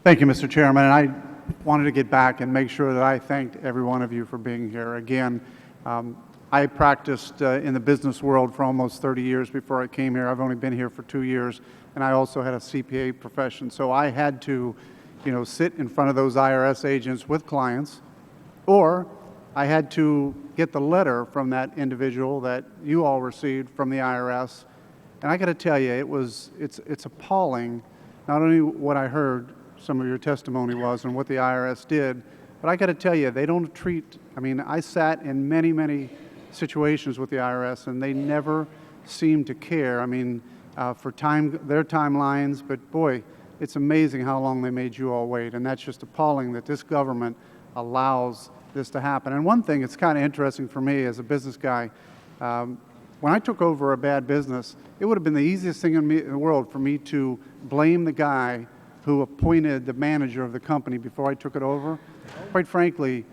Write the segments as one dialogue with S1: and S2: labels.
S1: Thank you, Mr. Chairman. And I wanted to get back and make sure that I thanked every one of you for being here. Again, I practiced in the business world for almost 30 years before I came here. I've only been here for 2 years, and I also had a CPA profession. So I had to, sit in front of those IRS agents with clients, or I had to get the letter from that individual that you all received from the IRS. And I got to tell you, it's appalling, not only what I heard some of your testimony was and what the IRS did, but I got to tell you, they don't treat, I sat in many, many situations with the IRS, and they never seem to care. For their timelines, but boy, it's amazing how long they made you all wait, and that's just appalling that this government allows this to happen. And one thing that's kind of interesting for me as a business guy, when I took over a bad business, it would have been the easiest thing in the world for me to blame the guy who appointed the manager of the company before I took it over. Quite frankly,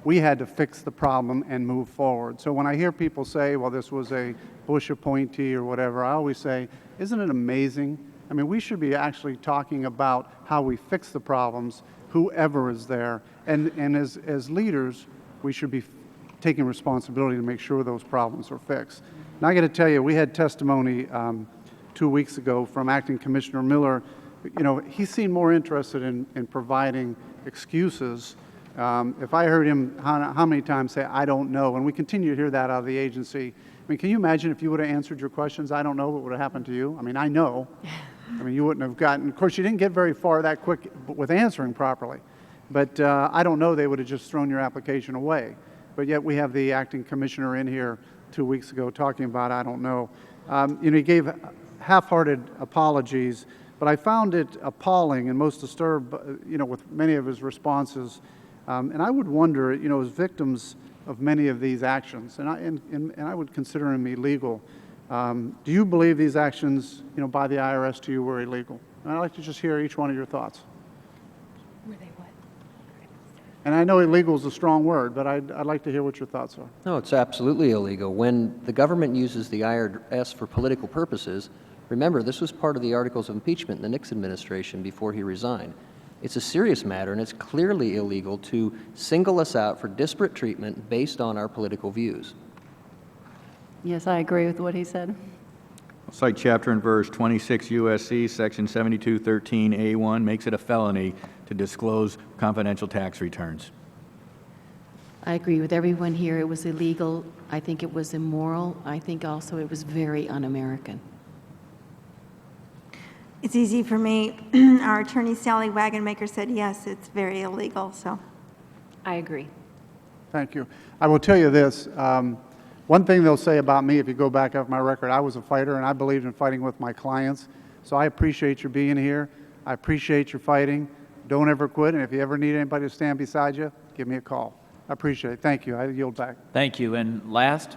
S1: we had to fix the problem and move forward. So when I hear people say, well, this was a Bush appointee or whatever, I always say, isn't it amazing? We should be actually talking about how we fix the problems, whoever is there. And as leaders, we should be taking responsibility to make sure those problems are fixed. Now I got to tell you, we had testimony 2 weeks ago from Acting Commissioner Miller. He seemed more interested in providing excuses. If I heard him how many times say, I don't know, and we continue to hear that out of the agency. Can you imagine if you would have answered your questions, I don't know, what would have happened to you? I know. You wouldn't have gotten, of course, you didn't get very far that quick with answering properly. But I don't know, they would have just thrown your application away. But yet we have the acting commissioner in here 2 weeks ago talking about, I don't know. He gave half-hearted apologies, but I found it appalling and most disturbed, with many of his responses. And I would wonder, as victims of many of these actions, and I would consider them illegal, do you believe these actions, by the IRS to you were illegal? And I'd like to just hear each one of your thoughts.
S2: Were they what?
S1: And I know illegal is a strong word, but I'd like to hear what your thoughts are.
S3: No, it's absolutely illegal. When the government uses the IRS for political purposes, remember, this was part of the articles of impeachment in the Nixon administration before he resigned. It's a serious matter, and it's clearly illegal to single us out for disparate treatment based on our political views.
S2: Yes, I agree with what he said.
S4: I'll cite chapter and verse 26 U.S.C. section 7213A1 makes it a felony to disclose confidential tax returns.
S2: I agree with everyone here. It was illegal. I think it was immoral. I think also it was very un-American.
S5: It's easy for me. Our attorney, Sally Wagonmaker, said, yes, it's very illegal. So,
S2: I agree.
S1: Thank you. I will tell you this. One thing they'll say about me, if you go back up my record, I was a fighter, and I believed in fighting with my clients. So I appreciate your being here. I appreciate your fighting. Don't ever quit. And if you ever need anybody to stand beside you, give me a call. I appreciate it. Thank you. I yield back.
S6: Thank you. And last,